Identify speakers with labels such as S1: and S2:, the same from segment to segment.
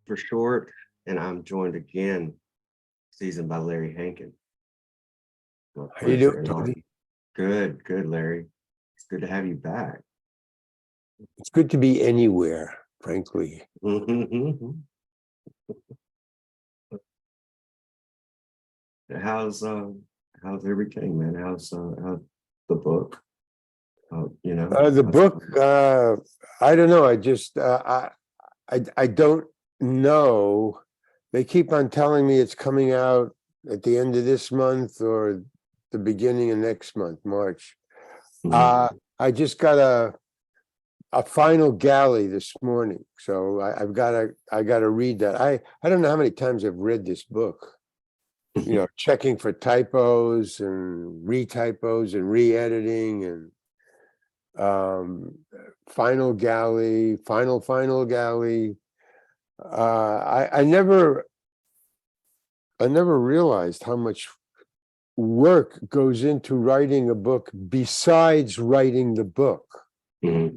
S1: For short, and I'm joined again, seasoned by Larry Hankin. My
S2: How you doing,
S1: pleasure and honor.
S2: Tony?
S1: Good, Larry. It's good to have you back.
S2: It's good to be anywhere, frankly.
S1: How's everything, man? How's the book?
S2: The book, I don't know. I don't know. They keep on telling me it's coming out at the end of this month or the beginning of next month, March. I just got a final galley this morning, so I gotta read that. I don't know how many times I've read this book. Checking for typos and retypos and re-editing and final galley, final galley. I never realized how much work goes into writing a book besides writing the book.
S1: Mm-hmm.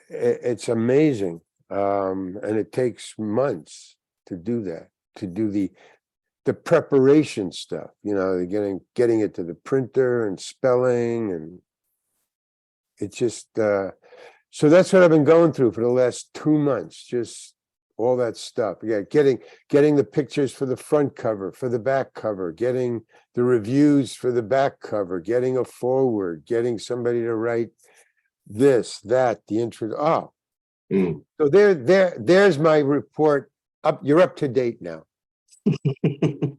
S2: It's amazing, and it takes months to do that, to do the preparation stuff, getting it to the printer and spelling, and it's just so that's what I've been going through for the last 2 months, just all that stuff. Yeah, getting the pictures for the front cover, for the back cover, getting the reviews for the back cover, getting a foreword, getting somebody to write this, that, the intro. So there's my report. You're up to date now. You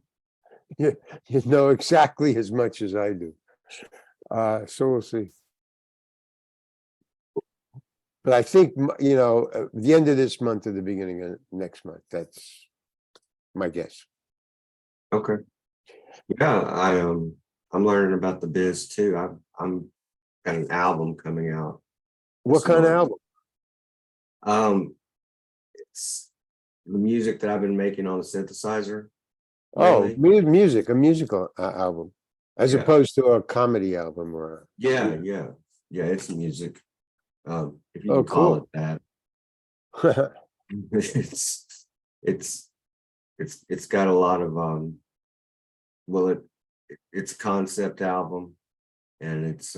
S2: know exactly as much as I do. So we'll see. But I think, the end of this month or the beginning of next month, that's my guess.
S1: Okay. Yeah, I'm learning about the biz too. I'm got an album coming out.
S2: What kind of album?
S1: It's the music that I've been making on a synthesizer.
S2: Oh, music, a musical album, as opposed to a comedy album or.
S1: Yeah, it's music. If you can call it that. It's got a lot of it's a concept album, and it's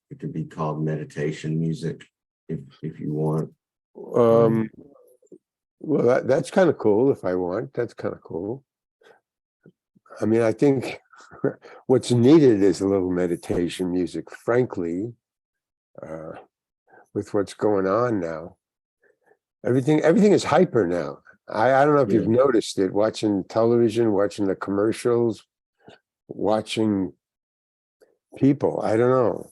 S1: it could be called meditation music if you want.
S2: Well, that's kind of cool. If I want, that's kind of cool. I mean, I think what's needed is a little meditation music, frankly, with what's going on now. Everything is hyper now. I don't know if you've noticed it, watching television, watching the commercials, watching people. I don't know.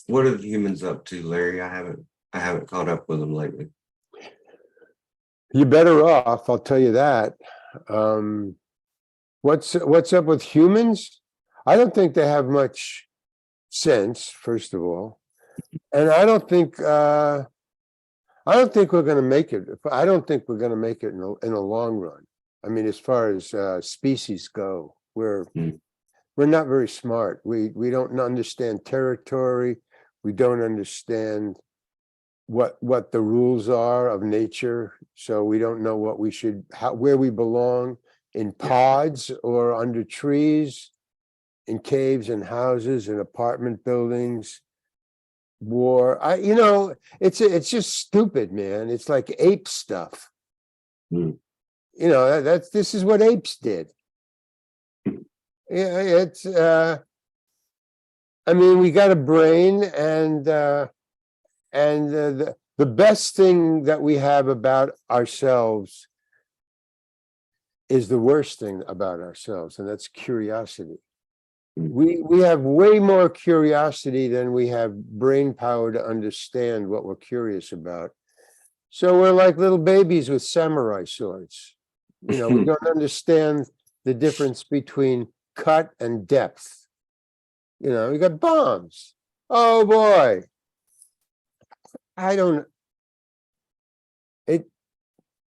S1: What are the humans up to, Larry? I haven't caught up with them lately.
S2: You're better off, I'll tell you that. What's up with humans? I don't think they have much sense, first of all. And I don't think we're gonna make it. I don't think we're gonna make it in the long run. I mean, as far as species go,
S1: Mm.
S2: we're not very smart. We don't understand territory. We don't understand what the rules are of nature. So we don't know what we should, where we belong, in pods or under trees, in caves and houses and apartment buildings. War. It's just stupid, man. It's like ape stuff.
S1: Mm.
S2: This is what apes did. Yeah, it's I mean, we got a brain, and the best thing that we have about ourselves is the worst thing about ourselves, and that's curiosity. We have way more curiosity than we have brain power to understand what we're curious about. So we're like little babies with samurai swords. We don't understand the difference between cut and depth. We got bombs. Oh boy.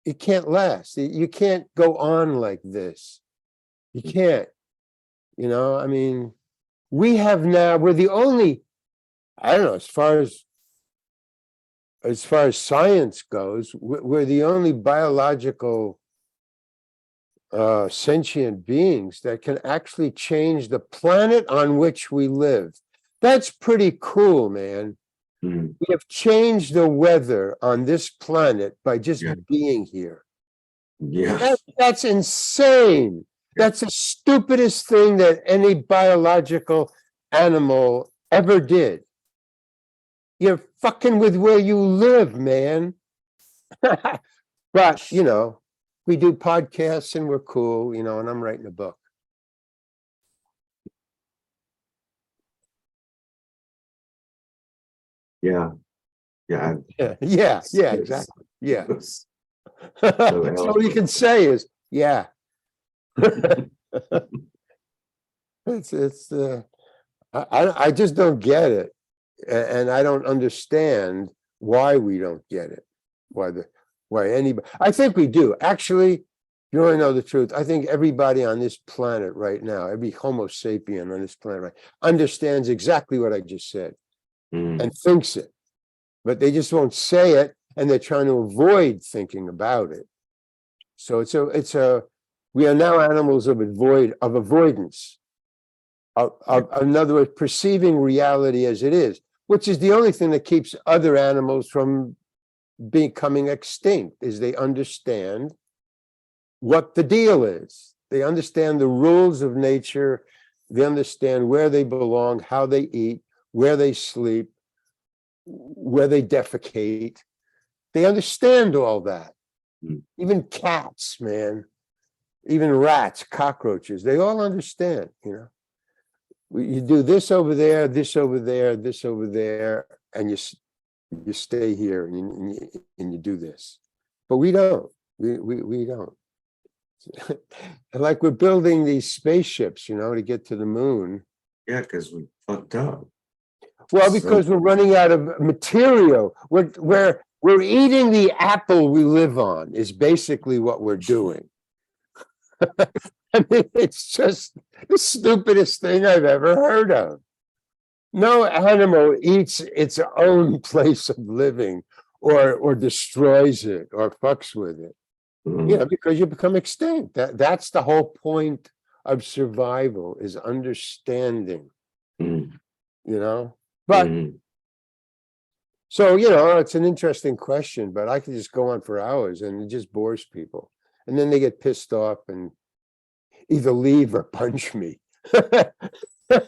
S2: It can't last. You can't go on like this. You can't. I mean, we're the only, I don't know, as far as science goes, we're the only biological sentient beings that can actually change the planet on which we live. That's pretty cool, man.
S1: Mm.
S2: We have changed the weather on this planet by just being here.
S1: Yeah.
S2: That's insane. That's the stupidest thing that any biological animal ever did. You're fucking with where you live, man. But, we do podcasts and we're cool, and I'm writing a book.
S1: Yeah. Yeah.
S2: Yeah, exactly. Yeah. So all you can say is, yeah. It's I just don't get it. And I don't understand why we don't get it. Why anybody, I think we do. Actually, you want to know the truth? I think everybody on this planet right now, every Homo sapien on this planet, right, understands exactly what I just said and thinks it, but they just won't say it, and they're trying to avoid thinking about it. So we are now animals of avoidance. In other words, perceiving reality as it is, which is the only thing that keeps other animals from becoming extinct, is they understand what the deal is. They understand the rules of nature. They understand where they belong, how they eat, where they sleep, where they defecate. They understand all that. Even cats, man, even rats, cockroaches, they all understand, You do this over there, this over there, this over there, and you stay here and you do this. But we don't. We don't. Like we're building these spaceships, to get to the moon.
S1: Yeah, because we fucked up.
S2: Well, because we're running out of material. We're eating the apple we live on, is basically what we're doing. I mean, it's just the stupidest thing I've ever heard of. No animal eats its own place of living or destroys it or fucks with it. Because you become extinct. That's the whole point of survival, is understanding. But so, it's an interesting question, but I could just go on for hours and it just bores people. And then they get pissed off and either leave or punch me. There's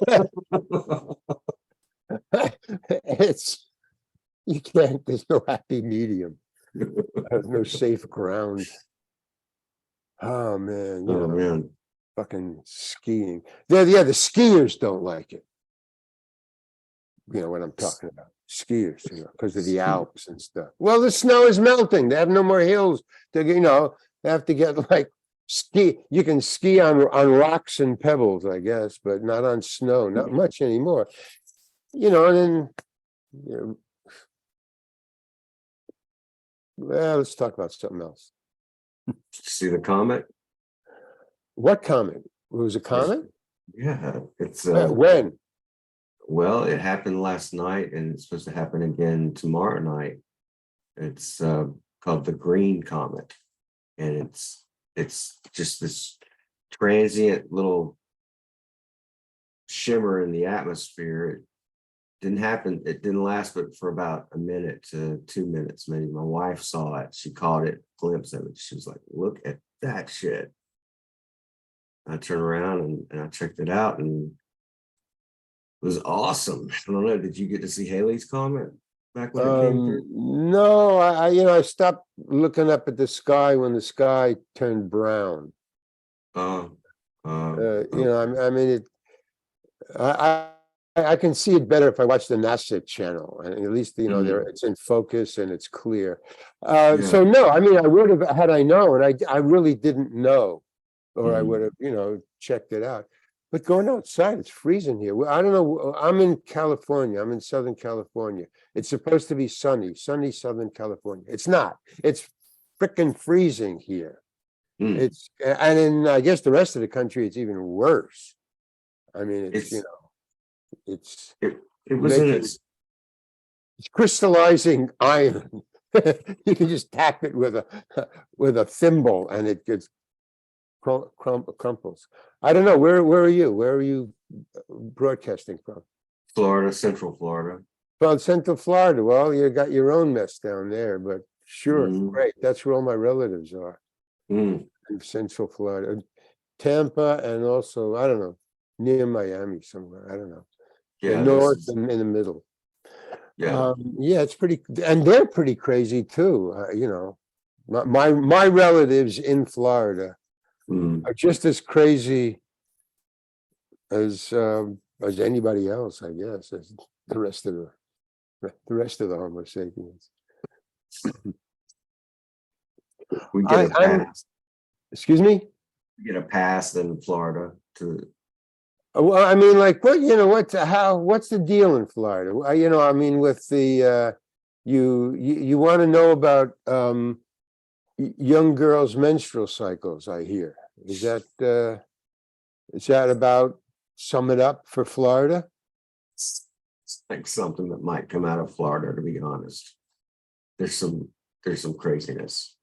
S2: no happy medium. There's no safe ground. Oh man.
S1: Man.
S2: Fucking skiing. The skiers don't like it. You know what I'm talking about. Skiers, because of the Alps and stuff. Well, the snow is melting. They have no more hills. They have to get like You can ski on rocks and pebbles, I guess, but not on snow, not much anymore. And then, well, let's talk about something else.
S1: See the comet?
S2: What comment? It was a comment?
S1: Yeah, it's
S2: When?
S1: well, it happened last night and it's supposed to happen again tomorrow night. It's called the Green Comet, and it's just this transient little shimmer in the atmosphere. It didn't last but for about a minute to 2 minutes, maybe. My wife saw it, she caught it, glimpse of it. She was like, look at that shit. I turned around and I checked it out, and it was awesome. I don't know, did you get to see Haley's Comet back when it came through?
S2: No, I stopped looking up at the sky when the sky turned brown.
S1: Uh,
S2: I mean, I can see it better if I watch the NASA channel, and at least there it's in focus and it's clear. So no, I mean, I would have had I known. I really didn't know, or I would have checked it out. But going outside, it's freezing here. I don't know. I'm in California. I'm in Southern California. It's supposed to be sunny Southern California. It's not. It's freaking freezing here. And in I guess the rest of the country, it's even worse. I mean, it's
S1: it was in its
S2: it's crystallizing iron. You can just tap it with a thimble and it gets crumples. I don't know. Where are you? Where are you broadcasting from?
S1: Florida, Central Florida.
S2: Well, Central Florida. Well, you got your own mess down there, but sure, great. That's where all my relatives are. In Central Florida, Tampa, and also I don't know, near Miami somewhere. I don't know.
S1: Yeah,
S2: north and in the middle.
S1: Yeah,
S2: it's pretty, and they're pretty crazy too. My relatives in Florida are just as crazy as anybody else, I guess, as the rest of the Homo sapiens.
S1: we get a pass.
S2: Excuse me?
S1: We get a pass in Florida to.
S2: Well, I mean, like, what's the deal in Florida? I mean, with the you want to know about young girls' menstrual cycles, I hear. Is that about sum it up for Florida?
S1: It's like something that might come out of Florida, to be honest. There's some craziness.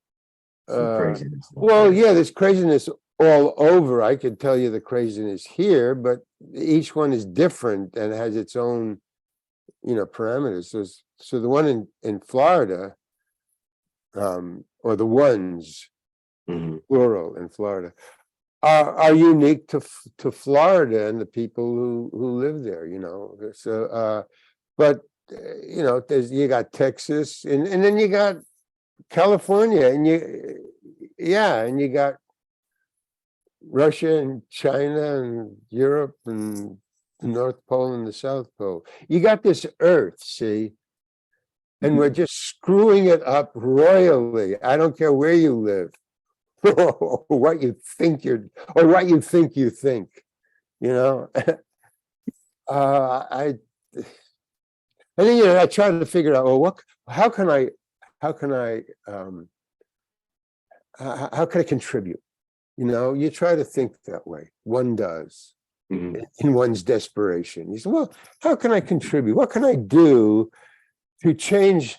S2: Well, yeah, there's craziness all over. I could tell you the craziness here, but each one is different and has its own, parameters. So the one in Florida, or the ones, plural, in Florida, are unique to Florida and the people who live there. So, but you got Texas, and then you got California, and you got Russia and China and Europe and the North Pole and the South Pole. You got this Earth, see, and we're just screwing it up royally. I don't care where you live, or what you think you think. I and then I try to figure out, well, how can I contribute? You try to think that way. One does, in one's desperation. You say, well, how can I contribute? What can I do to change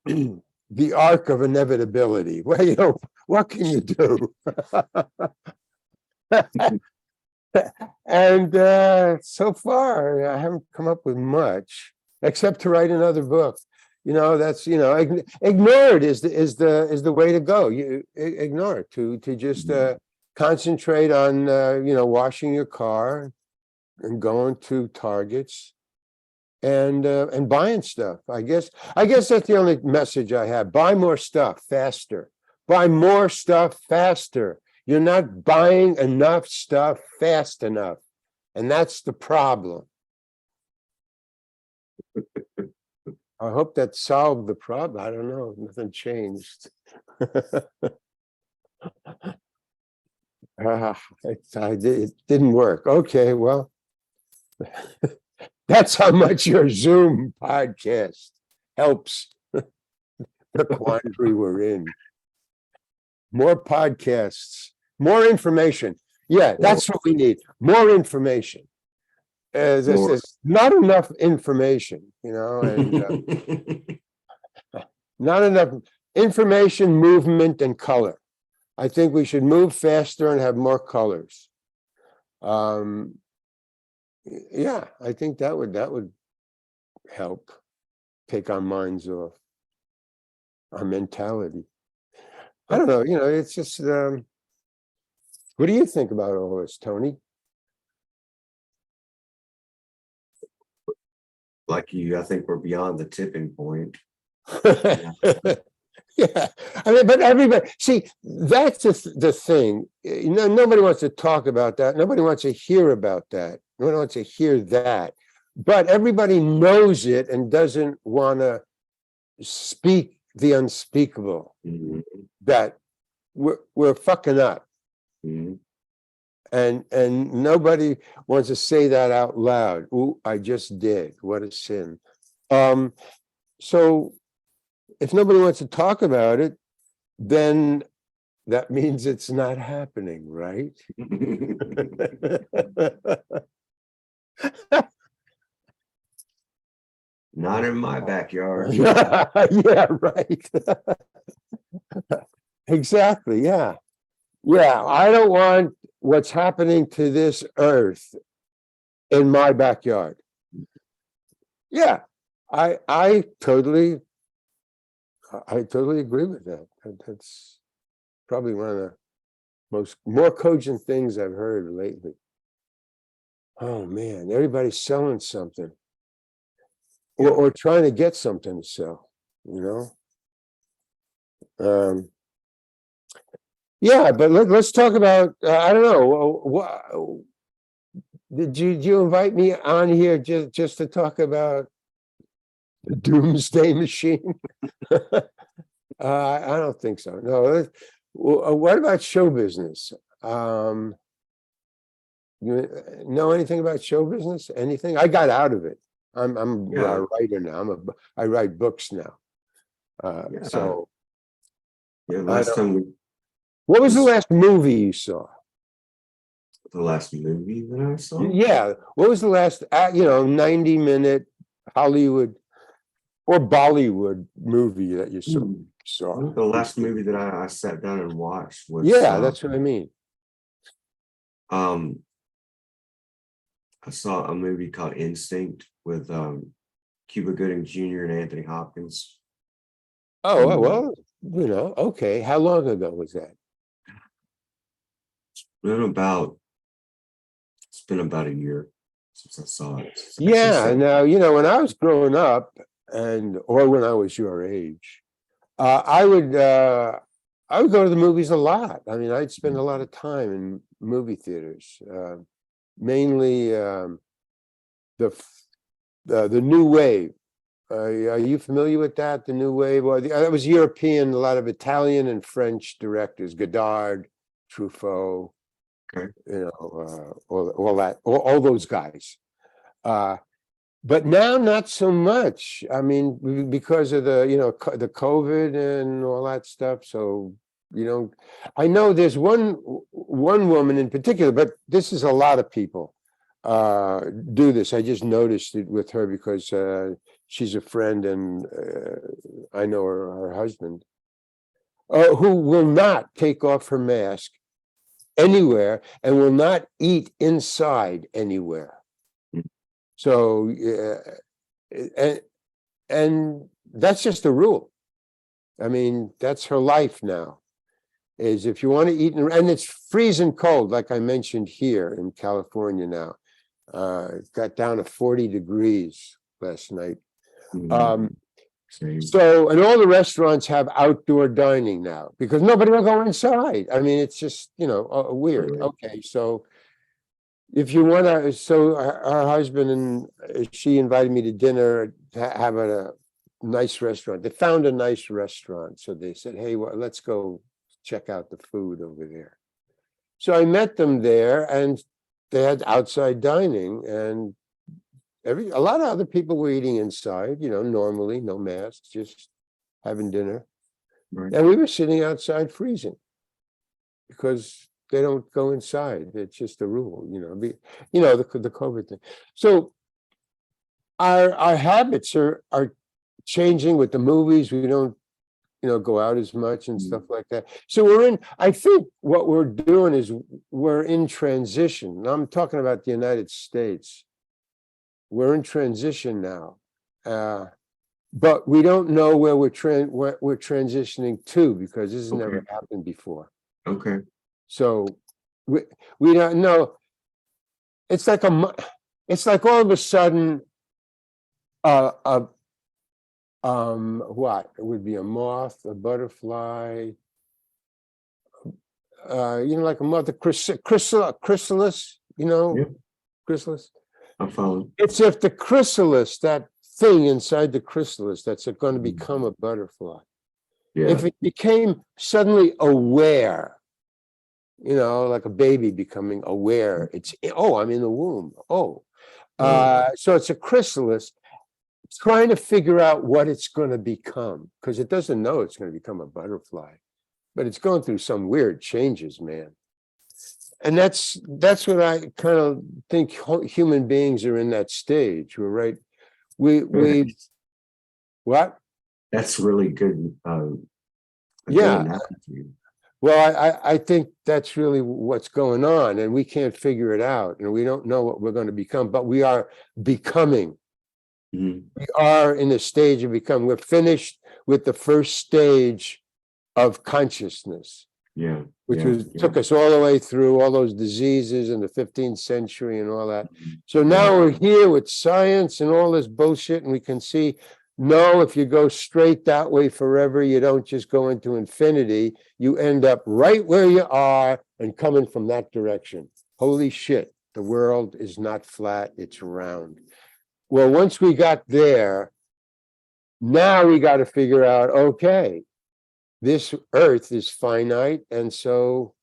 S2: the arc of inevitability? Well, what can you do? And so far, I haven't come up with much, except to write another book. That's ignore it is the way to go. You ignore it to just concentrate on washing your car and going to Targets and buying stuff. I guess that's the only message I have. Buy more stuff faster. Buy more stuff faster. You're not buying enough stuff fast enough, and that's the problem. I hope that solved the problem. I don't know. Nothing changed. it didn't work. Okay, well, that's how much your Zoom podcast helps the quandary we're in. More podcasts, more information. Yeah, that's what we need. More information. There's not enough information, and not enough information, movement, and color. I think we should move faster and have more colors. Yeah, I think that would help take our minds off our mentality. I don't know, it's just what do you think about all this, Tony?
S1: Like you, I think we're beyond the tipping point.
S2: Yeah, I mean, but everybody, see, that's the thing. Nobody wants to talk about that. Nobody wants to hear about that. Nobody wants to hear that. But everybody knows it and doesn't want to speak the unspeakable.
S1: Mhm.
S2: That we're fucking up.
S1: Mhm.
S2: And nobody wants to say that out loud. Ooh, I just did. What a sin. So if nobody wants to talk about it, then that means it's not happening, right?
S1: Not in my backyard.
S2: Yeah, right. Exactly. Yeah. Yeah. I don't want what's happening to this earth in my backyard. Yeah. I totally agree with that. That's probably one of the more cogent things I've heard lately. Oh man, everybody's selling something. Or trying to get something to sell, Yeah, but let's talk about I don't know. Did you invite me on here just to talk about the doomsday machine? I don't think so. No. What about show business? You know anything about show business? Anything? I got out of it. I'm a writer now. I write books now. So
S1: last time
S2: what was the last movie you saw?
S1: The last movie that I saw?
S2: Yeah. What was the last 90-minute Hollywood or Bollywood movie that you saw?
S1: The last movie that I sat down and watched was
S2: that's what I mean.
S1: I saw a movie called Instinct with Cuba Gooding Jr. and Anthony Hopkins.
S2: Oh, well, okay. How long ago was that?
S1: It's been about a year since I saw it.
S2: Yeah. Now, when I was growing up or when I was your age, I would go to the movies a lot. I mean, I'd spend a lot of time in movie theaters, mainly the New Wave. Are you familiar with that? The New Wave? Well, that was European, a lot of Italian and French directors, Godard, Truffaut,
S1: Okay.
S2: all those guys. But now not so much. I mean, because of the COVID and all that stuff. So, I know there's one woman in particular, but this is a lot of people do this. I just noticed it with her because she's a friend and I know her husband, who will not take off her mask anywhere and will not eat inside anywhere. So, and that's just a rule. I mean, that's her life now. Is if you want to eat, and it's freezing cold, like I mentioned here in California now. It got down to 40 degrees last night. So, and all the restaurants have outdoor dining now because nobody will go inside. I mean, it's just, weird. Okay, so if you want to, so her husband and she invited me to dinner, have a nice restaurant. They found a nice restaurant. So they said, hey, well, let's go check out the food over there. So I met them there, and they had outside dining, and a lot of other people were eating inside, normally, no masks, just having dinner.
S1: Right.
S2: And we were sitting outside freezing because they don't go inside. It's just a rule, the COVID thing. So our habits are changing with the movies. We don't, go out as much and stuff like that. So I think what we're doing is we're in transition. Now I'm talking about the United States. We're in transition now. But we don't know where we're transitioning to, because this has never happened before.
S1: Okay.
S2: So we don't know. It's like all of a sudden, what? It would be a moth, a butterfly, like a moth, a chrysalis,
S1: Yeah.
S2: chrysalis.
S1: I'm following.
S2: It's if the chrysalis, that thing inside the chrysalis, that's going to become a butterfly.
S1: Yeah.
S2: If it became suddenly aware, like a baby becoming aware, I'm in the womb. So it's a chrysalis trying to figure out what it's going to become, because it doesn't know it's going to become a butterfly, but it's going through some weird changes, man. And that's what I kind of think human beings are in that stage. We're right. What?
S1: That's really good.
S2: Yeah.
S1: Analogy.
S2: Well, I think that's really what's going on, and we can't figure it out, and we don't know what we're going to become, but we are becoming.
S1: Mhm.
S2: We are in the stage of becoming. We're finished with the first stage of consciousness,
S1: Yeah.
S2: which took us all the way through all those diseases in the 15th century and all that. So now we're here with science and all this bullshit, and we can see, no, if you go straight that way forever, you don't just go into infinity. You end up right where you are and coming from that direction. Holy shit, the world is not flat, it's round. Well, once we got there, now we got to figure out, okay, this earth is finite, and so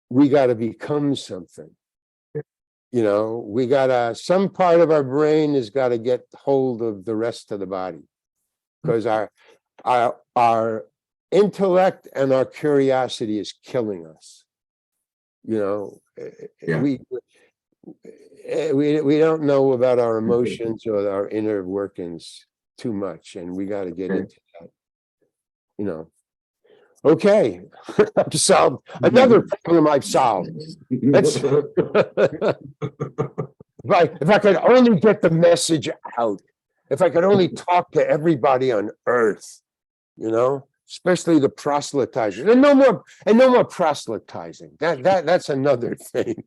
S2: we got to become something. We some part of our brain has got to get hold of the rest of the body, because our intellect and our curiosity is killing us. We don't know about our emotions or our inner workings too much, and we got to get into that. Okay, I've solved another problem. I've solved. If I could only get the message out, if I could only talk to everybody on Earth, especially the proselytizers, and no more proselytizing. That's another thing.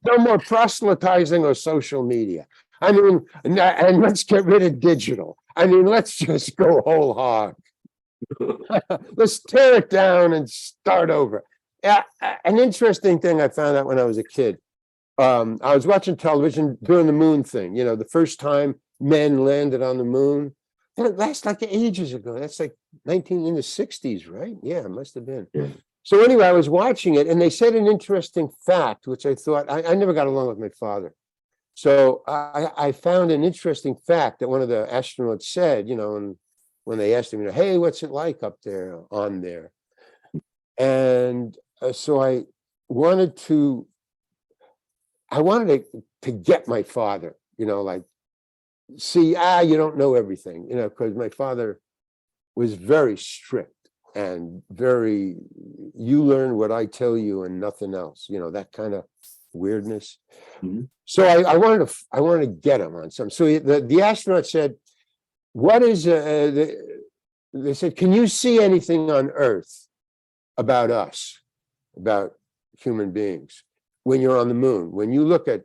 S2: No more proselytizing or social media. I mean, and let's get rid of digital. I mean, let's just go whole hog. Let's tear it down and start over. An interesting thing I found out when I was a kid. I was watching television during the moon thing. The first time men landed on the moon. That's like ages ago. That's like in the 60s, right? Yeah, it must have been.
S1: Yeah.
S2: So anyway, I was watching it, and they said an interesting fact, which I thought, I never got along with my father. So I found an interesting fact that one of the astronauts said, and when they asked him, hey, what's it like up there on there? And so I wanted to get my father, like, see, you don't know everything, because my father was very strict and very, you learn what I tell you and nothing else, that kind of weirdness. Mm-hmm. So I wanted to get him on some. So the astronaut said, what is, they said, can you see anything on Earth about us, about human beings, when you're on the moon? When you look at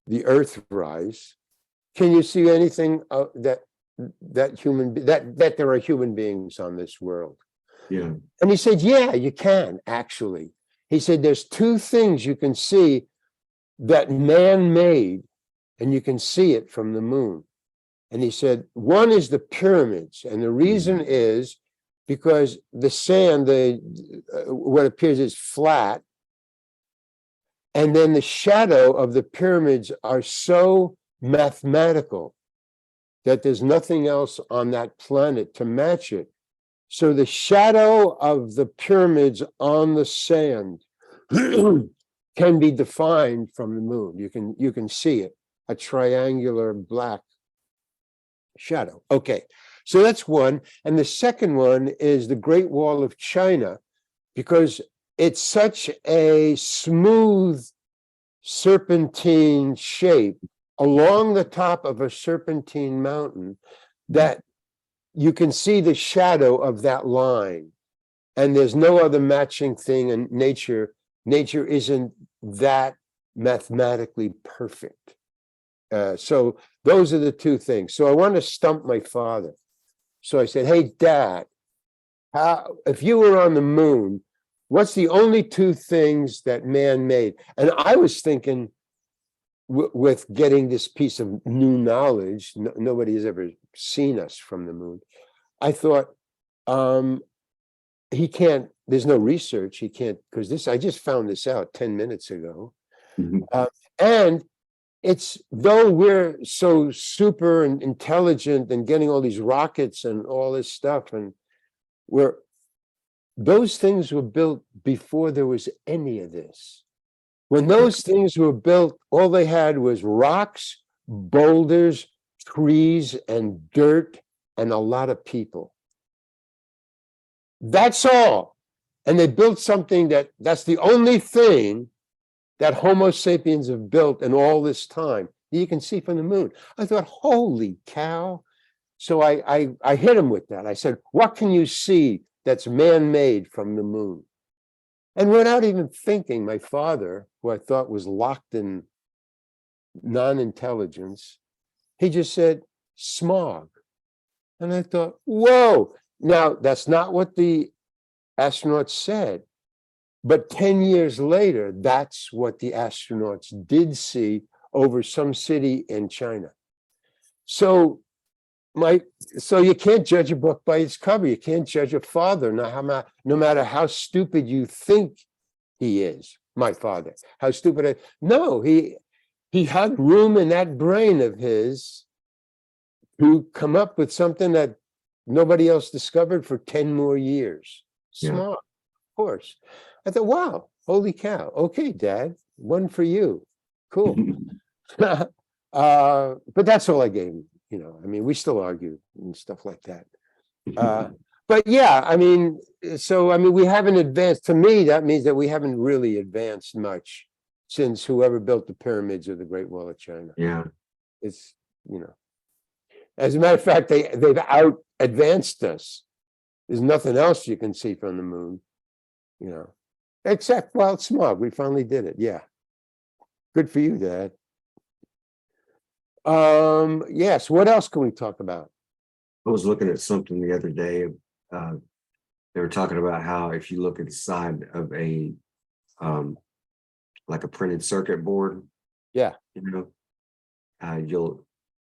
S2: the Earth rise, can you see anything that there are human beings on this world?
S1: Yeah.
S2: And he said, yeah, you can, actually. He said, there's two things you can see that man made, and you can see it from the moon. And he said, one is the pyramids. And the reason is because the sand, what appears is flat, And then the shadow of the pyramids are so mathematical that there's nothing else on that planet to match it. So the shadow of the pyramids on the sand can be defined from the moon. You can see it, a triangular black shadow. Okay, so that's one. And the second one is the Great Wall of China, because it's such a smooth serpentine shape along the top of a serpentine mountain that you can see the shadow of that line. And there's no other matching thing in nature. Nature isn't that mathematically perfect. So those are the two things. So I want to stump my father. So I said, hey, Dad, if you were on the moon, what's the only two things that man made? And I was thinking, with getting this piece of new knowledge, nobody has ever seen us from the moon. I thought, he can't, there's no research, he can't, because I just found this out 10 minutes ago. And it's, though we're so super and intelligent and getting all these rockets and all this stuff, and those things were built before there was any of this. When those things were built, all they had was rocks, boulders, trees, and dirt, and a lot of people. That's all. And they built something that's the only thing that Homo sapiens have built in all this time. You can see from the moon. I thought, holy cow. So I hit him with that. I said, what can you see that's man-made from the moon? And without even thinking, my father, who I thought was locked in non-intelligence, he just said, smog. And I thought, whoa. Now, that's not what the astronauts said. But 10 years later, that's what the astronauts did see over some city in China. So you can't judge a book by its cover. You can't judge a father, no matter how stupid you think he is, my father. How stupid no, he had room in that brain of his to come up with something that nobody else discovered for 10 more years. Smart, of course. I thought, wow, holy cow. Okay, Dad, one for you. Cool. But that's all I gave him. I mean, we still argue and stuff like that. But yeah, I mean, we haven't advanced. To me, that means that we haven't really advanced much since whoever built the pyramids or the Great Wall of China.
S1: Yeah.
S2: It's, as a matter of fact, they've out advanced us. There's nothing else you can see from the moon, except, well, smog. We finally did it. Yeah. Good for you, Dad. Yes. What else can we talk about?
S1: I was looking at something the other day. They were talking about how if you look at the side of a like a printed circuit board,
S2: yeah,
S1: you'll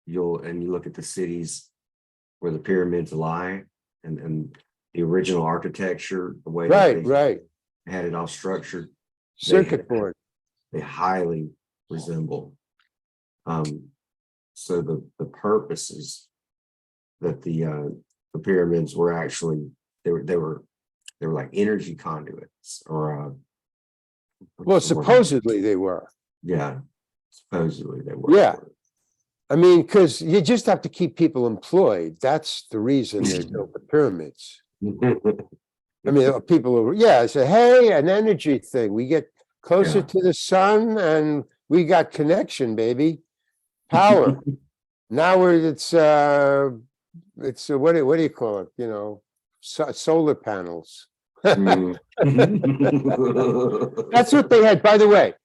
S1: and you look at the cities where the pyramids lie and the original architecture, the way
S2: right
S1: had it all structured,
S2: circuit board,
S1: they highly resemble. So the purposes that the pyramids were actually they were like energy conduits or
S2: well, supposedly they were.
S1: Yeah, supposedly they were.
S2: Yeah. I mean, because you just have to keep people employed. That's the reason they built the pyramids. I mean, people say, hey, an energy thing. We get closer to the sun and we got connection, baby. Power. Now it's what do you call it? Solar panels. That's what they had. By the way,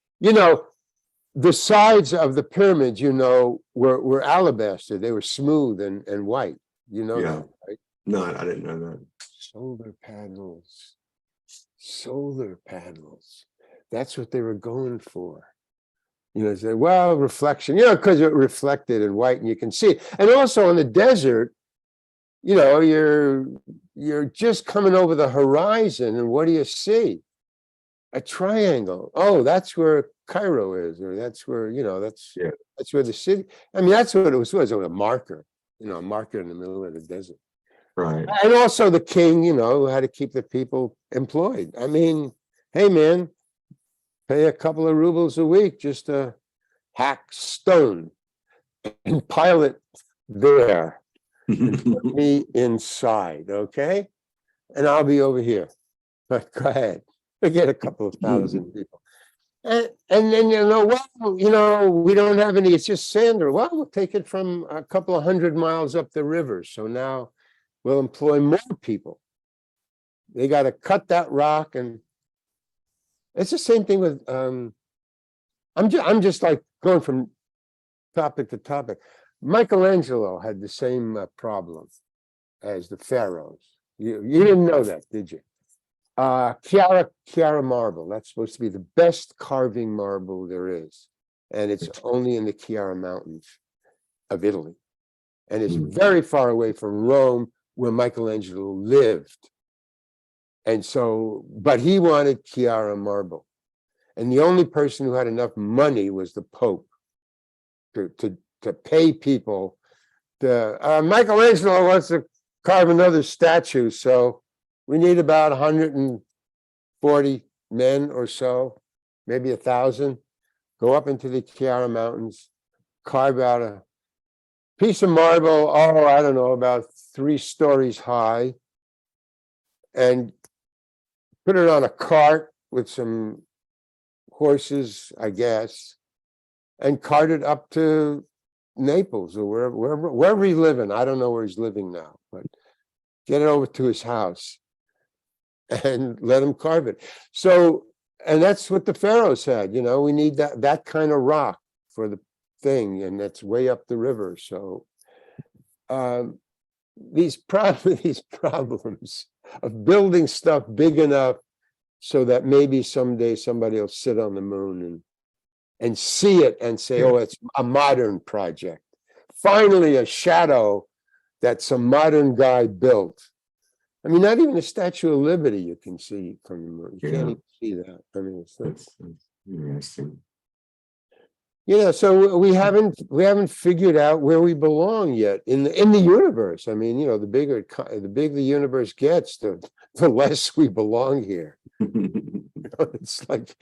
S2: the sides of the pyramids, were alabaster. They were smooth and white. That, right?
S1: No, I didn't know that.
S2: Solar panels. That's what they were going for. Say, well, reflection, because it reflected in white and you can see it. And also in the desert, you're just coming over the horizon and what do you see? A triangle. Oh, that's where Cairo is, or that's where,
S1: Yeah.
S2: that's where the city. I mean, that's what it was a marker, a marker in the middle of the desert.
S1: Right.
S2: And also the king, who had to keep the people employed. I mean, hey man, pay a couple of rubles a week just to hack stone and pile it there and put me inside, okay? And I'll be over here. But go ahead. Forget a couple of thousand people. And then, we don't have any, it's just sand. Or well, we'll take it from a couple of 100 miles up the river. So now we'll employ more people. They got to cut that rock. And it's the same thing with, I'm just like going from topic to topic. Michelangelo had the same problem as the pharaohs. You didn't know that, did you? Chiara marble. That's supposed to be the best carving marble there is. And it's only in the Chiara Mountains of Italy. And it's very far away from Rome, where Michelangelo lived. And so, but he wanted Chiara marble. And the only person who had enough money was the Pope to pay people. Michelangelo wants to carve another statue, so we need about 140 men or so, maybe 1,000. Go up into the Chiara Mountains, carve out a piece of marble, I don't know, about 3 stories high, and put it on a cart with some horses, I guess, and cart it up to Naples or wherever he's living. I don't know where he's living now, but get it over to his house and let him carve it. So, and that's what the pharaohs had, we need that kind of rock for the thing, and that's way up the river. So these problems of building stuff big enough so that maybe someday somebody will sit on the moon and see it and say, oh, it's a modern project. Finally, a shadow that some modern guy built. I mean, not even the Statue of Liberty you can see from the moon. You can't even see that. I mean,
S1: That's interesting.
S2: So we haven't figured out where we belong yet in the universe. I mean, the bigger the universe gets, the less we belong here. It's like,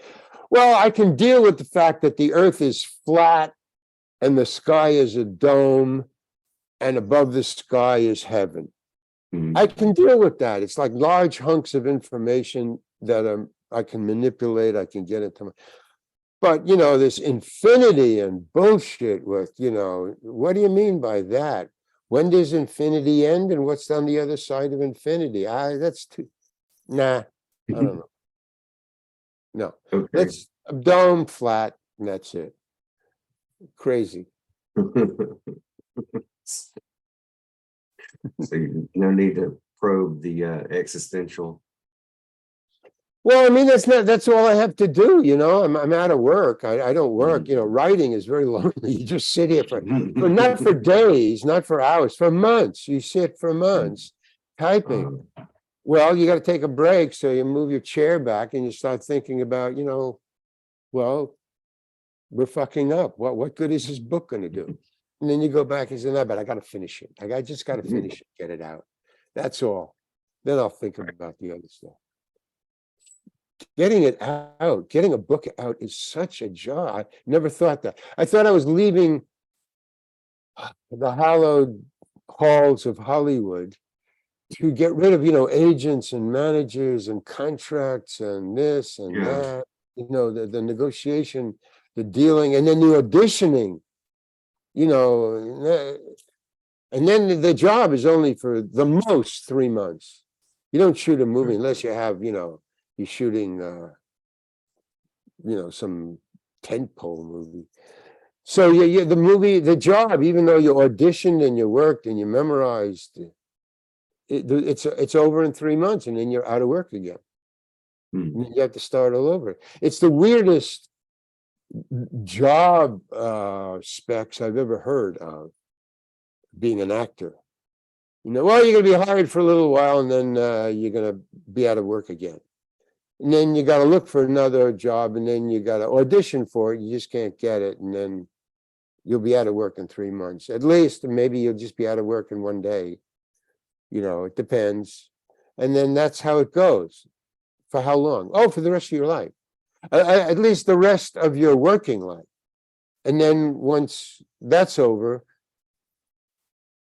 S2: well, I can deal with the fact that the Earth is flat and the sky is a dome, and above the sky is heaven. I can deal with that. It's like large hunks of information that I can manipulate. I can get into. But this infinity and bullshit with, what do you mean by that? When does infinity end, and what's on the other side of infinity? That's too. Nah, I don't know. No, let's a dome flat, and that's it. Crazy.
S1: So no need to probe the existential.
S2: Well, I mean, that's all I have to do. I'm out of work. I don't work. Writing is very lonely. You just sit here for not for days, not for hours, for months. You sit for months typing. Well, you got to take a break. So you move your chair back and you start thinking about, well, we're fucking up. What good is this book going to do? And then you go back and say, no, but I got to finish it. I just got to finish it, get it out. That's all. Then I'll think about the other stuff. Getting it out, getting a book out is such a job. I never thought that. I thought I was leaving the hallowed halls of Hollywood to get rid of, agents and managers and contracts and this and that, the negotiation, the dealing, and then the auditioning, and then the job is only for the most 3 months. You don't shoot a movie unless you have, you're shooting, some tentpole movie. So the job, even though you auditioned and you worked and you memorized, it's over in 3 months, and then you're out of work again. And then you have to start all over. It's the weirdest job specs I've ever heard of being an actor. Well, you're going to be hired for a little while, and then you're going to be out of work again. And then you got to look for another job, and then you got to audition for it. You just can't get it, and then you'll be out of work in 3 months at least. And maybe you'll just be out of work in one day. It depends. And then that's how it goes. For how long? Oh, for the rest of your life. At least the rest of your working life. And then once that's over,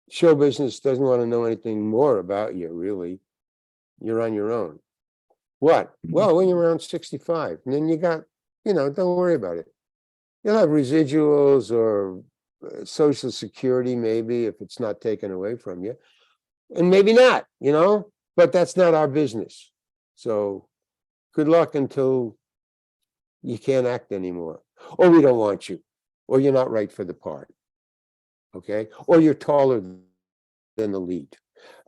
S2: show business doesn't want to know anything more about you, really. You're on your own. What? Well, when you're around 65, and then you got, don't worry about it. You'll have residuals or Social Security, maybe, if it's not taken away from you. And maybe not, but that's not our business. So good luck until you can't act anymore, or we don't want you, or you're not right for the part. Okay. Or you're taller than the lead.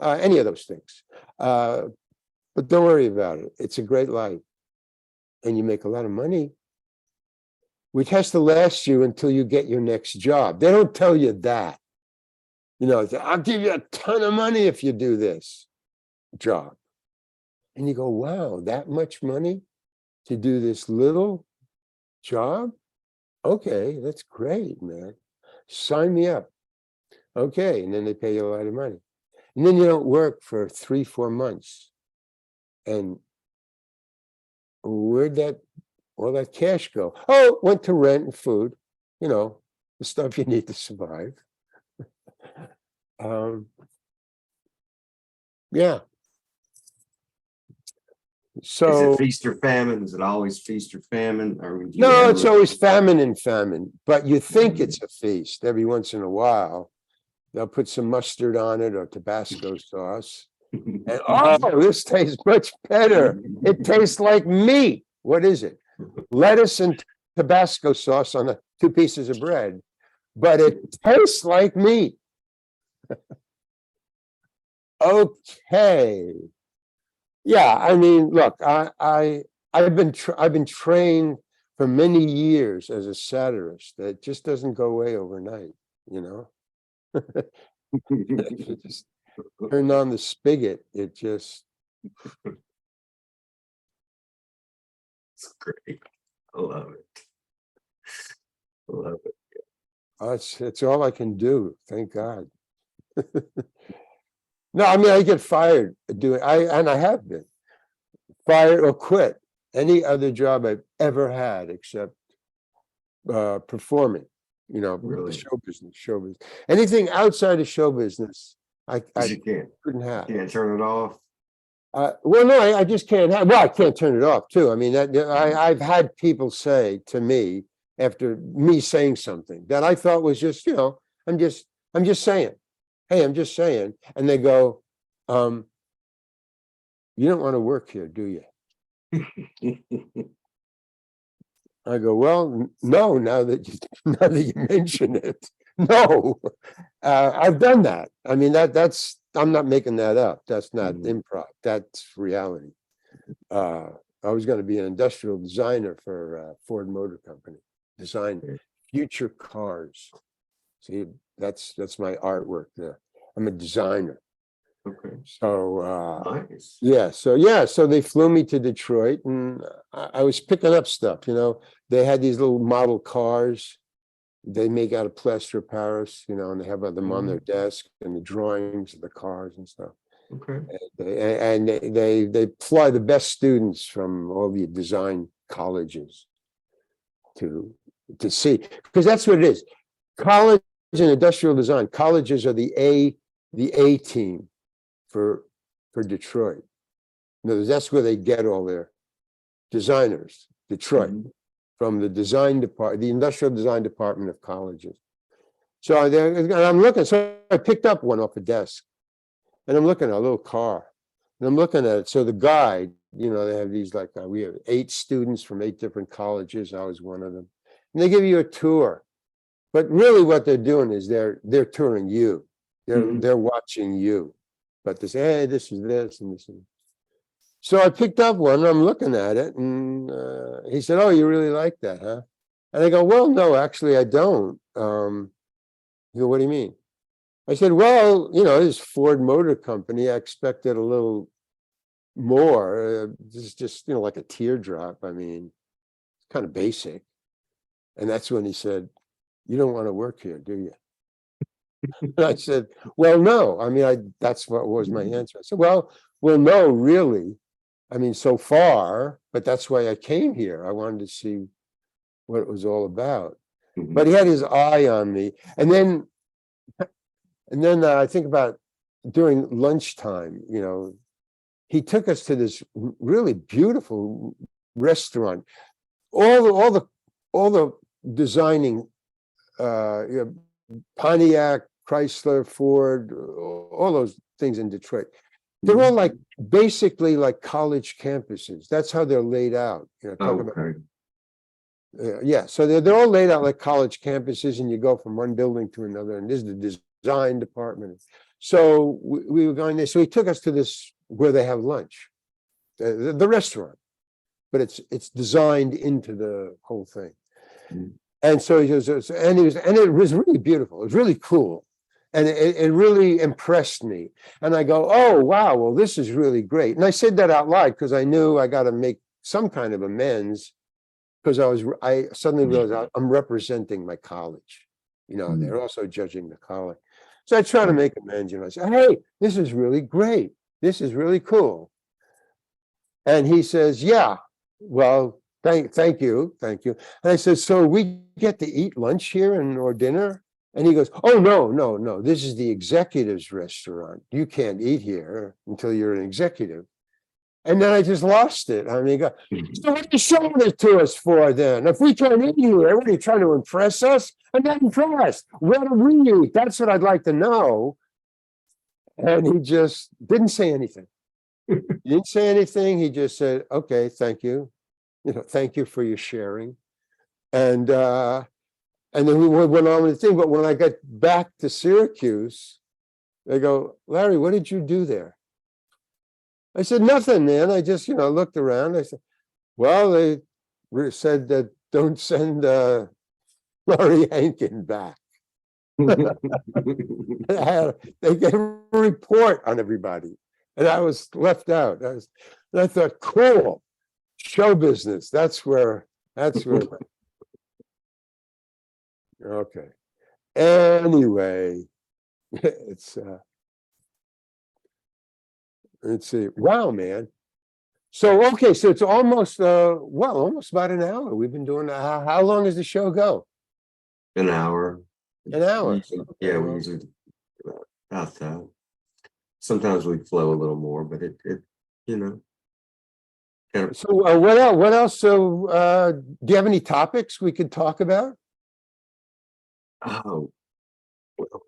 S2: Any of those things. But don't worry about it. It's a great life. And you make a lot of money, which has to last you until you get your next job. They don't tell you that. I'll give you a ton of money if you do this job. And you go, wow, that much money to do this little job? Okay, that's great, man. Sign me up. Okay, and then they pay you a lot of money. And then you don't work for 3-4 months. And where'd all that cash go? Oh, it went to rent and food, the stuff you need to survive. Yeah.
S1: Is
S2: So
S1: it feast or famine? Is it always feast or famine? Or do you
S2: no, it's
S1: ever-
S2: always famine and famine, but you think it's a feast every once in a while. They'll put some mustard on it or Tabasco sauce. And oh, this tastes much better. It tastes like meat. What is it? Lettuce and Tabasco sauce on 2 pieces of bread, but it tastes like meat. Okay. Yeah, I mean, look, I've been trained for many years as a satirist. That just doesn't go away overnight, If you just turn on the spigot, it just
S1: It's great. I love it. I love it.
S2: it's all I can do. Thank God. No, I mean I get fired doing I have been fired or quit any other job I've ever had except performing. The
S1: Really?
S2: show business. Anything outside of show business, I
S1: 'Cause you
S2: couldn't have.
S1: can't turn it off.
S2: Well, no, I just can't have. Well, I can't turn it off too. I mean, I've had people say to me after me saying something that I thought was just, I'm just saying, hey, I'm just saying, and they go, you don't want to work here, do you? I go, well, no. Now that you mention it, no. I've done that. I mean, that's I'm not making that up. That's not improv. That's reality. I was going to be an industrial designer for Ford Motor Company, design future cars. See, that's my artwork there. I'm a designer.
S1: Okay.
S2: So
S1: Nice.
S2: so they flew me to Detroit, and I was picking up stuff. They had these little model cars they make out of plaster of Paris, and they have them on their desk and the drawings of the cars and stuff.
S1: Okay.
S2: And they fly the best students from all the design colleges to see, because that's what it is. College and industrial design, colleges are the A team for Detroit. In other words, that's where they get all their designers, Detroit, from the design department, the industrial design department of colleges. So I'm looking, so I picked up one off a desk, and I'm looking at a little car, and I'm looking at it. So the guide, they have these we have 8 students from 8 different colleges. I was one of them, and they give you a tour. But really, what they're doing is they're touring you. They're watching you. But they say, hey, this is this and this. So I picked up one, and I'm looking at it, and he said, oh, you really like that, huh? And I go, well, no, actually, I don't. He go, what do you mean? I said, well, this Ford Motor Company, I expected a little more. This is just, like a teardrop. I mean, it's kind of basic. And that's when he said, "You don't want to work here, do you?" And I said, "Well, no." I mean, that's what was my answer. I said, well, no, really. I mean, so far, but that's why I came here. I wanted to see what it was all about. But he had his eye on me. And then I think about during lunchtime, he took us to this really beautiful restaurant. All the designing, Pontiac, Chrysler, Ford, all those things in Detroit. They're all like basically like college campuses. That's how they're laid out. Talk about,
S1: Okay.
S2: yeah. So they're all laid out like college campuses, and you go from one building to another. And this is the design department. So we were going there. So he took us to this where they have lunch, the restaurant, but it's designed into the whole thing. And so he was, and it was really beautiful. It was really cool. And it really impressed me. And I go, "Oh, wow, well, this is really great." And I said that out loud because I knew I got to make some kind of amends, because I suddenly realized I'm representing my college. They're also judging the college. So I try to make amends. I say, "Hey, this is really great. This is really cool." And he says, "Yeah, well, thank you. And I said, "So we get to eat lunch here or dinner?" And he goes, "Oh, no. This is the executive's restaurant. You can't eat here until you're an executive." And then I just lost it. I mean, "So what are you showing it to us for then? If we can't eat here, what are you trying to impress us?" "I'm not impressed. Where do we eat? That's what I'd like to know." And he just didn't say anything. He didn't say anything. He just said, "Okay, thank you. Thank you for your sharing." And then we went on with the thing. But when I got back to Syracuse, they go, "Larry, what did you do there?" I said, "Nothing, man. I just, looked around." I said, "Well, they said that don't send Larry Hankin back." They gave a report on everybody, and I was left out. And I thought, cool, show business. That's where. Okay. Anyway, it's let's see. Wow, man. So okay, so it's almost almost about an hour. We've been doing how long does the show go?
S1: An hour.
S2: An hour.
S1: Yeah, we usually do about that. Sometimes we flow a little more, but it kind of.
S2: So what else? So do you have any topics we could talk about?
S1: Oh, well,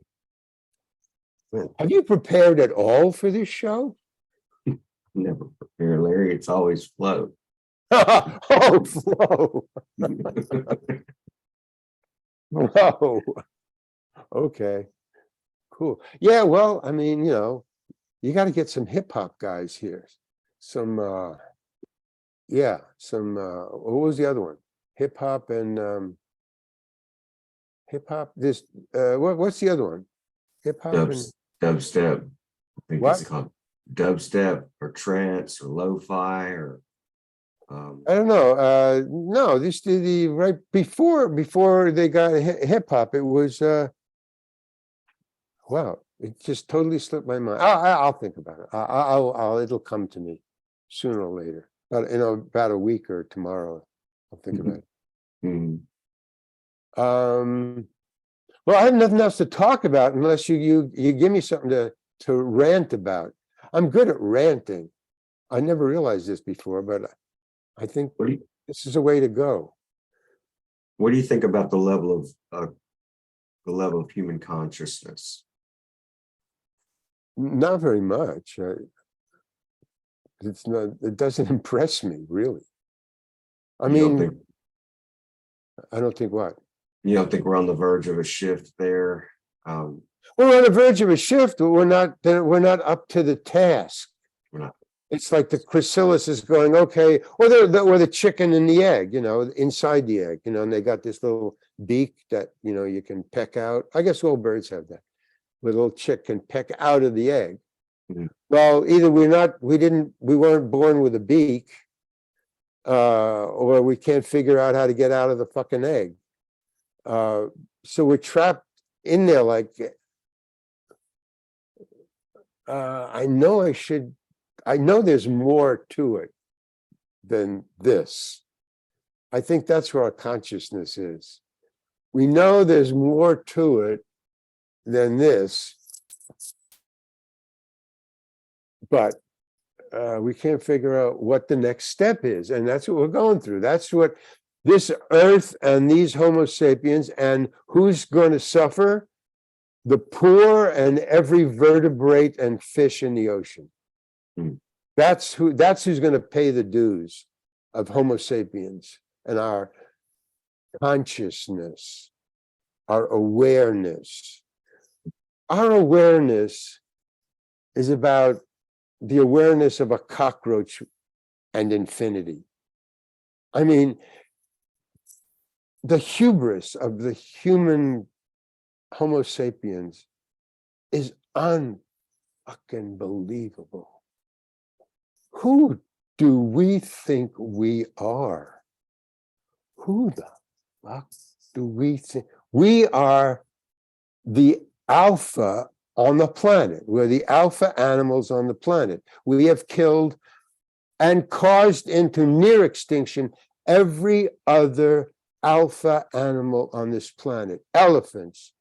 S2: Have you prepared at all for this show?
S1: never prepare, Larry. It's always flow.
S2: Oh, flow. Whoa. Okay. Cool. Yeah, well, I mean, you got to get some hip hop guys here. Some what was the other one? Hip hop and this what's the other one? Hip hop and
S1: Dubstep. I think
S2: what?
S1: it's called dubstep or trance or lo-fi or
S2: I don't know. No, this did the right before they got hip hop. It was wow. It just totally slipped my mind. I'll think about it. It'll come to me sooner or later. But about a week or tomorrow, I'll think about it.
S1: Mhm.
S2: Well, I have nothing else to talk about unless you give me something to rant about. I'm good at ranting. I never realized this before, but I think this is a way to go.
S1: What do you think about the level of human consciousness?
S2: Not very much. It's not. It doesn't impress me really. I mean, I don't think what.
S1: You don't think we're on the verge of a shift there?
S2: We're on the verge of a shift, but we're not up to the task.
S1: We're not.
S2: It's like the chrysalis is going, okay, or the chicken and the egg, inside the egg, and they got this little beak that you can peck out. I guess all birds have that. Little chick can peck out of the egg,
S1: Mhm.
S2: Well, either we weren't born with a beak, or we can't figure out how to get out of the fucking egg. So we're trapped in there like, I know there's more to it than this. I think that's where our consciousness is. We know there's more to it than this, but we can't figure out what the next step is. And that's what we're going through. That's what this earth and these Homo sapiens, and who's going to suffer? The poor and every vertebrate and fish in the ocean.
S1: Mm.
S2: That's who's going to pay the dues of Homo sapiens and our consciousness, our awareness. Our awareness is about the awareness of a cockroach and infinity. I mean, the hubris of the human Homo sapiens is unfucking believable. Who do we think we are? Who the fuck do we think? We are the alpha on the planet. We're the alpha animals on the planet. We have killed and caused into near extinction every other alpha animal on this planet. Elephants,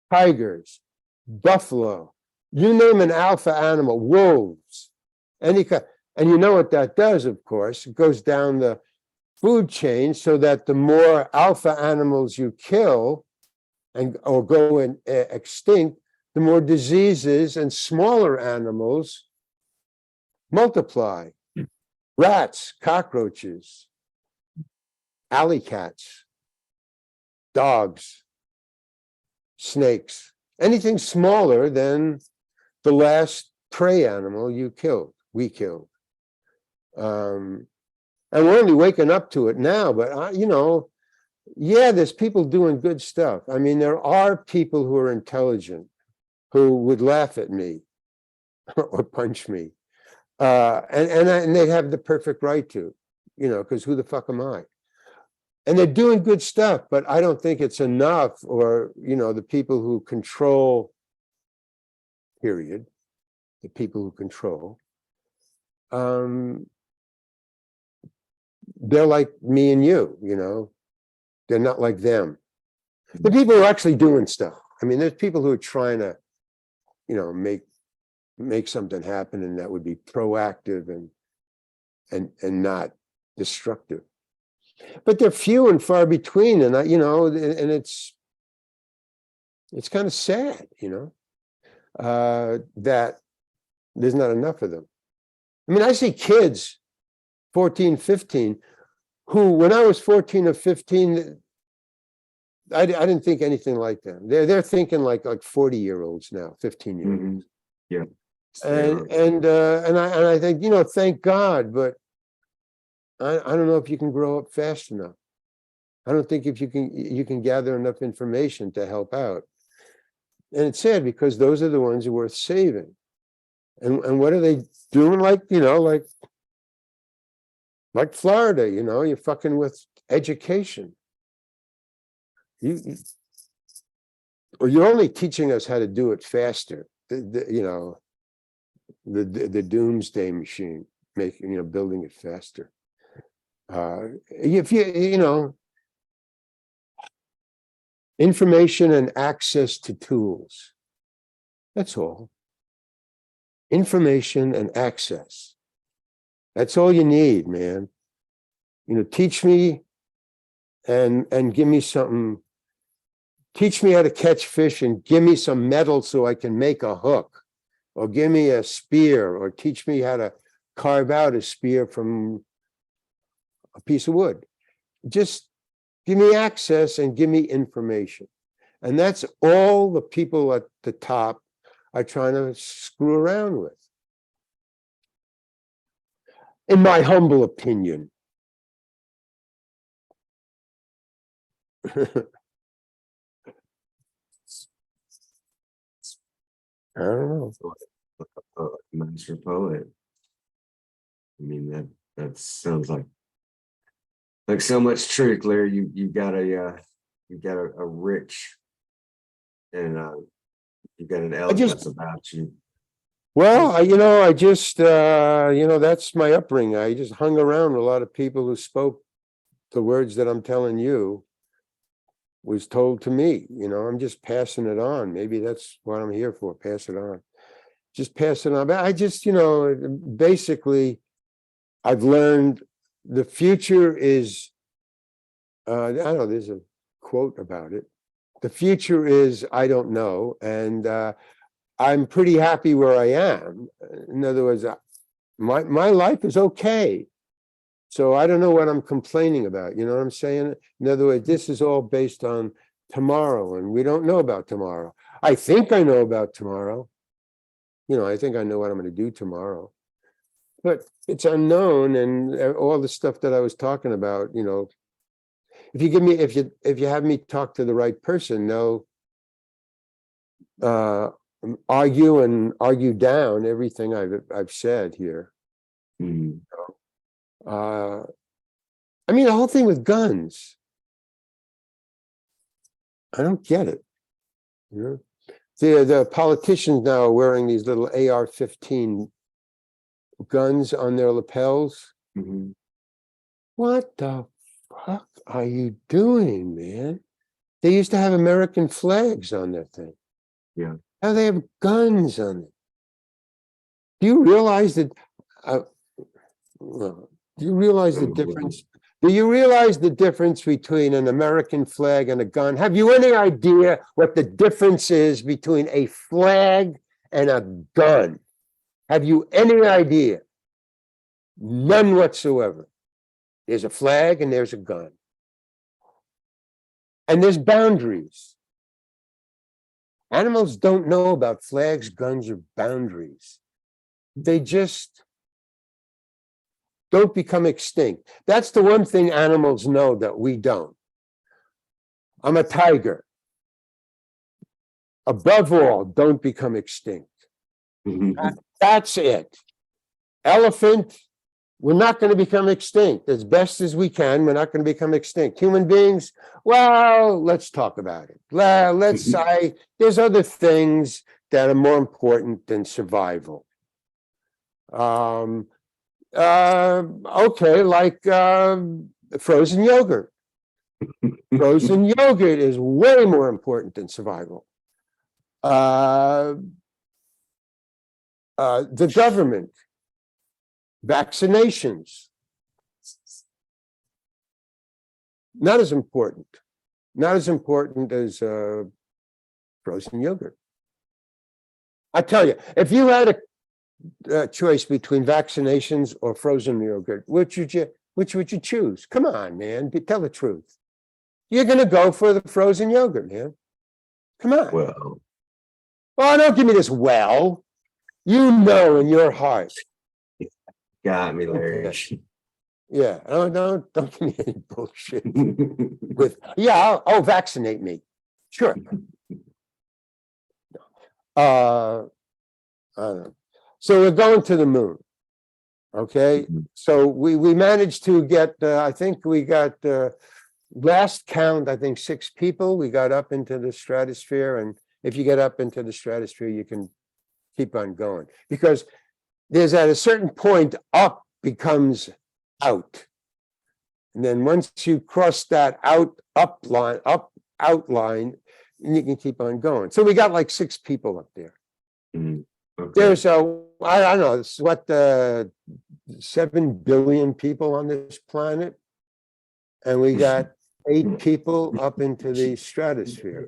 S2: tigers, buffalo, you name an alpha animal, wolves, any kind. And you know what that does, of course, it goes down the food chain so that the more alpha animals you kill or go extinct, the more diseases and smaller animals multiply. Rats, cockroaches, alley cats, dogs, snakes, anything smaller than the last prey animal we killed. And we're only waking up to it now, but yeah, there's people doing good stuff. I mean, there are people who are intelligent who would laugh at me or punch me. And they have the perfect right to, because who the fuck am I? And they're doing good stuff, but I don't think it's enough, or, the people who control, period, the people who control, they're like me and you, they're not like them. The people who are actually doing stuff. I mean, there's people who are trying to, make something happen, and that would be proactive and not destructive. But they're few and far between, and and it's kind of sad, that there's not enough of them. I mean, I see kids, 14, 15, who, when I was 14 or 15, I didn't think anything like them. They're thinking like 40-year-olds now, 15-year-olds.
S1: Mhm. Yeah.
S2: And I think, thank God, but I don't know if you can grow up fast enough. I don't think if you can gather enough information to help out. And it's sad, because those are the ones who are worth saving. And what are they doing? Like Florida, you're fucking with education. Or you're only teaching us how to do it faster. The doomsday machine, building it faster. If information and access to tools, that's all. Information and access, that's all you need, man. Teach me and give me something. Teach me how to catch fish and give me some metal so I can make a hook, or give me a spear, or teach me how to carve out a spear from a piece of wood. Just give me access and give me information. And that's all the people at the top are trying to screw around with, in my humble opinion. I don't know.
S1: Master poet. I mean, that sounds like so much truth, Larry. You got a rich and you got an
S2: I just,
S1: eloquence about you.
S2: well, I just, that's my upbringing. I just hung around with a lot of people who spoke the words that I'm telling you was told to me. I'm just passing it on. Maybe that's what I'm here for, pass it on. Just pass it on. But I just, basically, I've learned the future is, I don't know, there's a quote about it. The future is, I don't know. And I'm pretty happy where I am. In other words, my life is okay. So I don't know what I'm complaining about. You know what I'm saying? In other words, this is all based on tomorrow, and we don't know about tomorrow. I think I know about tomorrow. I think I know what I'm going to do tomorrow, but it's unknown. And all the stuff that I was talking about, if you have me talk to the right person, they'll argue down everything I've said here.
S1: Mhm.
S2: I mean, the whole thing with guns, I don't get it. The politicians now are wearing these little AR-15 guns on their lapels.
S1: Mhm.
S2: What the fuck are you doing, man? They used to have American flags on their thing.
S1: Yeah.
S2: Now they have guns on it. Do you realize that? Do you realize the difference? Do you realize the difference between an American flag and a gun? Have you any idea what the difference is between a flag and a gun? Have you any idea? None whatsoever. There's a flag and there's a gun. And there's boundaries. Animals don't know about flags, guns, or boundaries. They just don't become extinct. That's the one thing animals know that we don't. I'm a tiger. Above all, don't become extinct.
S1: Mhm.
S2: That's it. Elephant, we're not going to become extinct. As best as we can, we're not going to become extinct. Human beings, well, let's talk about it. There's other things that are more important than survival. Okay, like frozen yogurt. Frozen yogurt is way more important than survival. The government, vaccinations, not as important. Not as important as frozen yogurt. I tell you, if you had a choice between vaccinations or frozen yogurt, which would you choose? Come on, man, tell the truth. You're going to go for the frozen yogurt, man. Come on.
S1: Well,
S2: Oh, don't give me this. Well, you know in your heart.
S1: got me, Larry.
S2: Okay. Yeah. Oh, don't give me any bullshit. I'll vaccinate me. Sure. I don't know. So we're going to the moon. Okay.
S1: Mhm.
S2: So we managed to get, I think we got last count, I think 6 people. We got up into the stratosphere. And if you get up into the stratosphere, you can keep on going, because there's at a certain point up becomes out. And then once you cross that outline, you can keep on going. So we got like 6 people up there.
S1: Mhm. Okay.
S2: There's I don't know, it's what 7 billion people on this planet. And we got 8 people up into the stratosphere.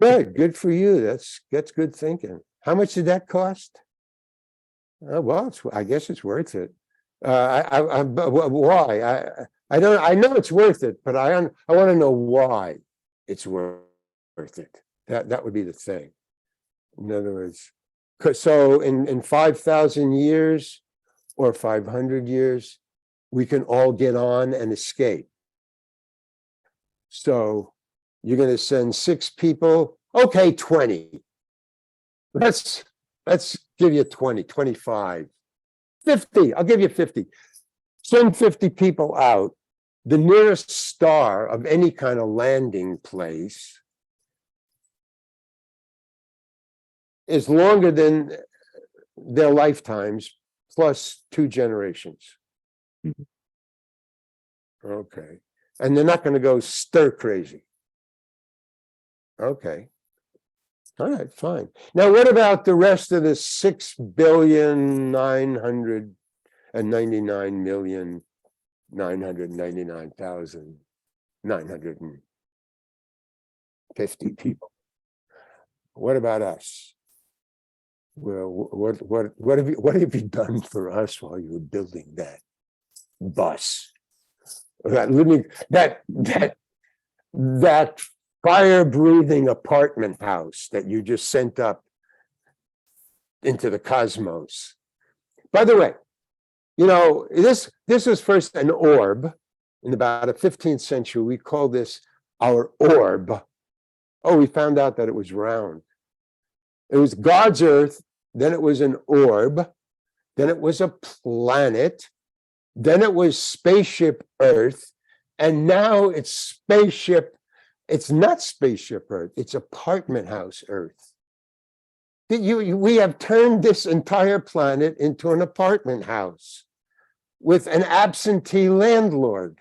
S2: Good for you. That's good thinking. How much did that cost? Well, I guess it's worth it. Why? I don't. I know it's worth it, but I want to know why it's worth it. That would be the thing. In other words, so in 5,000 years or 500 years, we can all get on and escape. So you're going to send 6 people, okay, 20. let's give you 20, 25, 50. I'll give you 50. Send 50 people out. The nearest star of any kind of landing place is longer than their lifetimes plus 2 generations.
S1: Mhm.
S2: Okay. And they're not going to go stir crazy. Okay. All right, fine. Now, what about the rest of the 6,999,999,950 people? What about us? Well, what have you done for us while you were building that bus? That fire-breathing apartment house that you just sent up into the cosmos. By the way, this was first an orb in about the 15th century. We call this our orb. Oh, we found out that it was round. It was God's Earth, then it was an orb, then it was a planet, then it was spaceship Earth, and now it's spaceship. It's not spaceship Earth, it's apartment house Earth. We have turned this entire planet into an apartment house with an absentee landlord.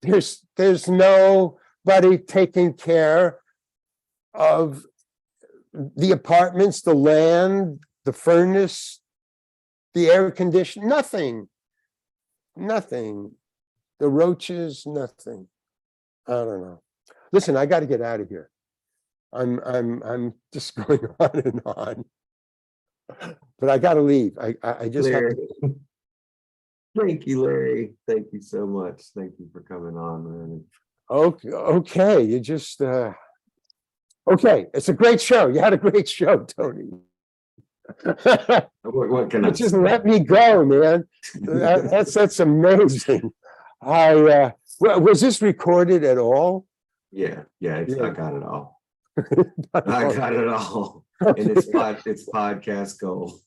S2: There's nobody taking care of the apartments, the land, the furnace, the air conditioning, nothing. The roaches, nothing. I don't know. Listen, I got to get out of here. I'm just going on and on, but I got to leave. I just have
S1: Larry.
S2: to.
S1: Thank you, Larry. Thank you so much. Thank you for coming on, man.
S2: Okay. You just okay. It's a great show. You had a great show, Tony.
S1: What can I
S2: Just
S1: say?
S2: let me go, man. That's amazing. Was this recorded at all?
S1: Yeah, I
S2: Yeah.
S1: got it all. I got it all. And it's podcast gold.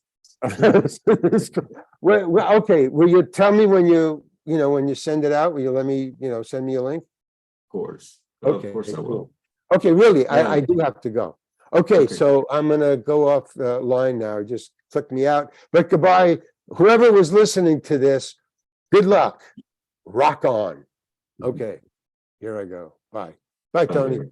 S2: Well, okay. Will you tell me when when you send it out? Will you let me, send me a link?
S1: Of course.
S2: Okay,
S1: Of course I
S2: cool.
S1: will.
S2: Okay, really,
S1: Yeah.
S2: I do have to go. Okay,
S1: Okay.
S2: so I'm gonna go off the line now. Just click me out. But goodbye, whoever was listening to this. Good luck. Rock on. Okay, here I go. Bye. Bye,
S1: Bye,
S2: Tony.
S1: Larry.